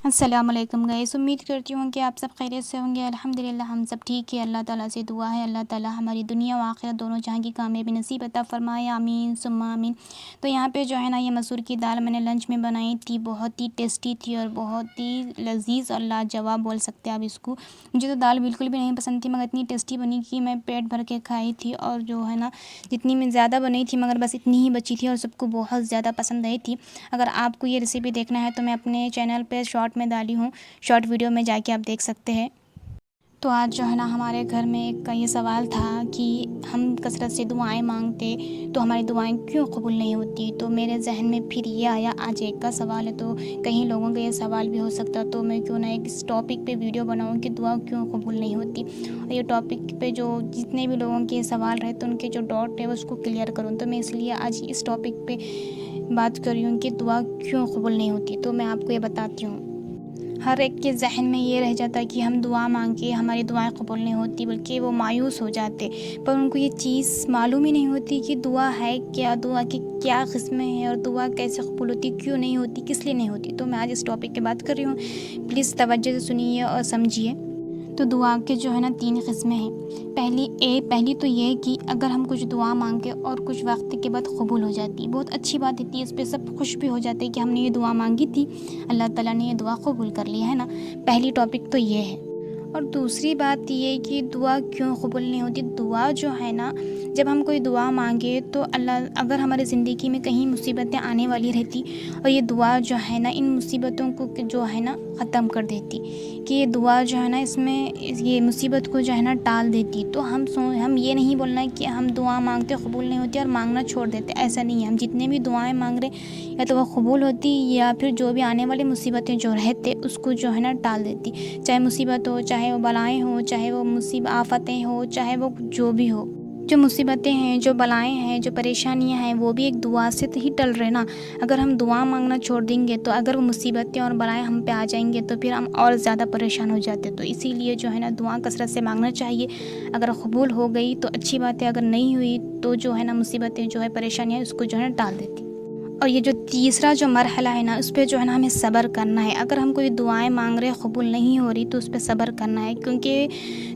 السلام علیکم گائز، امید کرتی ہوں کہ آپ سب خیریت سے ہوں گے۔ الحمدللہ ہم سب ٹھیک ہے۔ اللہ تعالیٰ سے دعا ہے اللہ تعالیٰ ہماری دنیا و آخرت دونوں جہاں کی کامیابی نصیب عطا فرمائے، آمین ثم آمین۔ تو یہاں پہ جو ہے نا یہ مسور کی دال میں نے لنچ میں بنائی تھی، بہت ہی ٹیسٹی تھی اور بہت ہی لذیذ اور لاجواب بول سکتے ہیں آپ اس کو۔ مجھے تو دال بالکل بھی نہیں پسند تھی مگر اتنی ٹیسٹی بنی کہ میں پیٹ بھر کے کھائی تھی، اور جو ہے نا جتنی میں زیادہ بنی تھی مگر بس اتنی ہی بچی تھی اور سب کو بہت زیادہ پسند آئی تھی۔ اگر آپ کو یہ ریسیپی دیکھنا ہے تو میں اپنے چینل پہ شارٹ میں ڈالی ہوں، شارٹ ویڈیو میں جا کے آپ دیکھ سکتے ہیں۔ تو آج جو ہے نا ہمارے گھر میں ایک کا یہ سوال تھا کہ ہم کثرت سے دعائیں مانگتے تو ہماری دعائیں کیوں قبول نہیں ہوتی، تو میرے ذہن میں پھر یہ آیا آج ایک کا سوال ہے تو کئی لوگوں کا یہ سوال بھی ہو سکتا، تو میں کیوں نہ ایک اس ٹاپک پہ ویڈیو بناؤں کہ دعا کیوں قبول نہیں ہوتی، اور یہ ٹاپک پہ جو جتنے بھی لوگوں کے سوال رہے تو ان کے جو ڈاؤٹ ہے اس کو کلیئر کروں، تو میں اس لیے آج اس ٹاپک پہ بات کر رہی ہوں کہ دعا کیوں قبول نہیں ہوتی۔ تو میں آپ کو یہ بتاتی ہوں، ہر ایک کے ذہن میں یہ رہ جاتا ہے کہ ہم دعا مانگ کے ہماری دعائیں قبول نہیں ہوتی، بلکہ وہ مایوس ہو جاتے، پر ان کو یہ چیز معلوم ہی نہیں ہوتی کہ دعا ہے کیا، دعا کی کیا قسمیں ہیں اور دعا کیسے قبول ہوتی، کیوں نہیں ہوتی، کس لیے نہیں ہوتی۔ تو میں آج اس ٹاپک کی بات کر رہی ہوں، پلیز توجہ سے سنیے اور سمجھیے۔ تو دعا کے جو ہے نا 3 قسمیں ہیں۔ پہلی تو یہ کہ اگر ہم کچھ دعا مانگے اور کچھ وقت کے بعد قبول ہو جاتی، بہت اچھی بات ہوتی ہے، اس پہ سب خوش بھی ہو جاتے کہ ہم نے یہ دعا مانگی تھی، اللہ تعالیٰ نے یہ دعا قبول کر لی ہے نا۔ پہلی ٹاپک تو یہ ہے، اور دوسری بات یہ کہ دعا کیوں قبول نہیں ہوتی۔ دعا جو ہے نا، جب ہم کوئی دعا مانگے تو اللہ اگر ہمارے زندگی میں کہیں مصیبتیں آنے والی رہتی اور یہ دعا جو ہے نا ان مصیبتوں کو جو ہے نا ختم کر دیتی، کہ یہ دعا جو ہے نا اس میں یہ مصیبت کو جو ہے نا ٹال دیتی، تو ہم یہ نہیں بولنا کہ ہم دعا مانگتے قبول نہیں ہوتی اور مانگنا چھوڑ دیتے، ایسا نہیں ہے۔ ہم جتنے بھی دعائیں مانگ رہے یا تو وہ قبول ہوتی یا پھر جو بھی آنے والی مصیبتیں جو رہتے اس کو جو ہے نا ٹال دیتی، چاہے مصیبت ہو، چاہے وہ بلائیں ہوں، چاہے وہ آفتیں ہو، چاہے وہ جو بھی ہو۔ جو مصیبتیں ہیں، جو بلائیں ہیں، جو پریشانیاں ہیں، وہ بھی ایک دعا سے ہی ٹل رہے نا۔ اگر ہم دعا مانگنا چھوڑ دیں گے تو اگر وہ مصیبتیں اور بلائیں ہم پہ آ جائیں گے تو پھر ہم اور زیادہ پریشان ہو جاتے، تو اسی لیے جو ہے نا دعا کثرت سے مانگنا چاہیے۔ اگر قبول ہو گئی تو اچھی بات ہے، اگر نہیں ہوئی تو جو ہے نا مصیبتیں جو ہے پریشانیاں اس کو جو ہے نا ٹال دیتی۔ اور یہ جو تیسرا جو مرحلہ ہے نا، اس پہ جو ہے نا ہمیں صبر کرنا ہے۔ اگر ہم کوئی دعائیں مانگ رہے قبول نہیں ہو رہی تو اس پہ صبر کرنا ہے، کیونکہ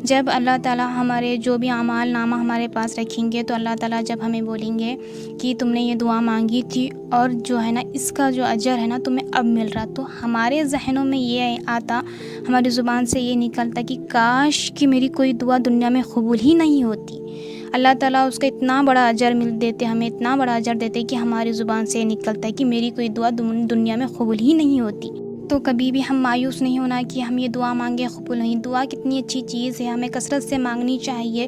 جب اللہ تعالیٰ ہمارے جو بھی اعمال نامہ ہمارے پاس رکھیں گے تو اللہ تعالیٰ جب ہمیں بولیں گے کہ تم نے یہ دعا مانگی تھی اور جو ہے نا اس کا جو اجر ہے نا تمہیں اب مل رہا، تو ہمارے ذہنوں میں یہ آتا، ہماری زبان سے یہ نکلتا کہ کاش کہ میری کوئی دعا دنیا میں قبول ہی نہیں ہوتی۔ اللہ تعالیٰ اس کا اتنا بڑا اجر دیتے، ہمیں اتنا بڑا اجر دیتے کہ ہماری زبان سے نکلتا ہے کہ میری کوئی دعا دنیا میں قبول ہی نہیں ہوتی۔ تو کبھی بھی ہم مایوس نہیں ہونا کہ ہم یہ دعا مانگے قبول نہیں۔ دعا کتنی اچھی چیز ہے، ہمیں کثرت سے مانگنی چاہیے،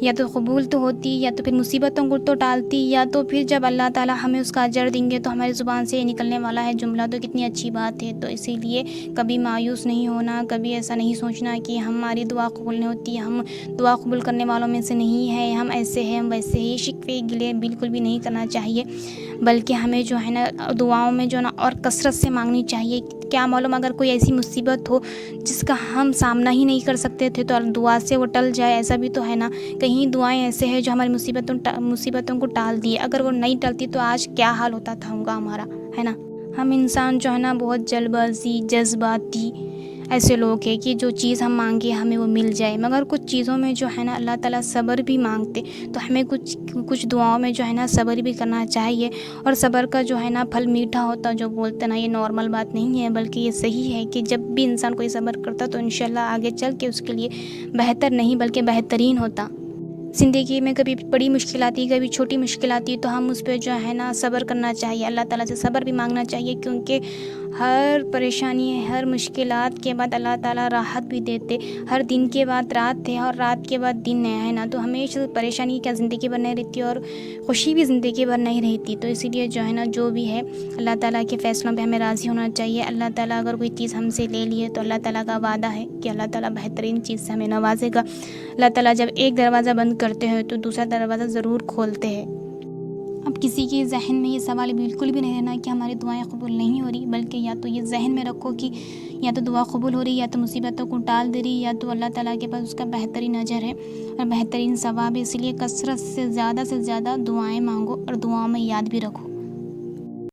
یا تو قبول تو ہوتی، یا تو پھر مصیبتوں کو تو ٹالتی، یا تو پھر جب اللہ تعالیٰ ہمیں اس کا اجر دیں گے تو ہماری زبان سے یہ نکلنے والا ہے جملہ، تو کتنی اچھی بات ہے۔ تو اسی لیے کبھی مایوس نہیں ہونا، کبھی ایسا نہیں سوچنا کہ ہماری دعا قبول نہیں ہوتی، ہم دعا قبول کرنے والوں میں سے نہیں ہیں، ہم ایسے ہیں، ہم ویسے ہی شکوے گلے بالکل بھی نہیں کرنا چاہیے، بلکہ ہمیں جو ہے نا دعاؤں میں جو ہے نا اور کثرت سے مانگنی چاہیے۔ کیا معلوم اگر کوئی ایسی مصیبت ہو جس کا ہم سامنا ہی نہیں کر سکتے تھے تو دعا سے وہ ٹل جائے، ایسا بھی تو ہے نا۔ کہیں دعائیں ایسے ہیں جو ہماری مصیبتوں کو ٹال دی، اگر وہ نہیں ٹلتی تو آج کیا حال ہوتا تھا ہوگا ہمارا، ہے نا۔ ہم انسان جو ہے نا بہت جلد بازی، جذباتی ایسے لوگ ہیں کہ جو چیز ہم مانگے ہمیں وہ مل جائے، مگر کچھ چیزوں میں جو ہے نا اللہ تعالیٰ صبر بھی مانگتے، تو ہمیں کچھ دعاؤں میں جو ہے نا صبر بھی کرنا چاہیے، اور صبر کا جو ہے نا پھل میٹھا ہوتا جو بولتے نا، یہ نارمل بات نہیں ہے بلکہ یہ صحیح ہے کہ جب بھی انسان کوئی صبر کرتا تو انشاءاللہ آگے چل کے اس کے لیے بہتر نہیں بلکہ بہترین ہوتا۔ زندگی میں کبھی بڑی مشکل آتی، کبھی چھوٹی مشکل آتی، تو ہم اس پہ جو ہے نا صبر کرنا چاہیے، اللہ تعالیٰ سے صبر بھی مانگنا چاہیے، کیونکہ ہر پریشانی، ہر مشکلات کے بعد اللہ تعالیٰ راحت بھی دیتے، ہر دن کے بعد رات ہے اور رات کے بعد دن ہے نا، تو ہمیشہ پریشانی کیا زندگی بھر نہیں رہتی اور خوشی بھی زندگی بھر نہیں رہتی، تو اسی لیے جو ہے نا جو بھی ہے اللہ تعالیٰ کے فیصلوں پہ ہمیں راضی ہونا چاہیے۔ اللہ تعالیٰ اگر کوئی چیز ہم سے لے لیے تو اللہ تعالیٰ کا وعدہ ہے کہ اللہ تعالیٰ بہترین چیز سے ہمیں نوازے گا۔ اللہ تعالیٰ جب ایک دروازہ بند کرتے ہیں تو دوسرا دروازہ ضرور کھولتے ہیں۔ اب کسی کے ذہن میں یہ سوال بالکل بھی نہیں رہنا کہ ہماری دعائیں قبول نہیں ہو رہی، بلکہ یا تو یہ ذہن میں رکھو کہ یا تو دعا قبول ہو رہی، یا تو مصیبتوں کو ٹال دے رہی، یا تو اللہ تعالیٰ کے پاس اس کا بہترین اجر ہے اور بہترین ثواب ہے۔ اسی لیے کثرت سے زیادہ دعائیں مانگو اور دعاؤں میں یاد بھی رکھو۔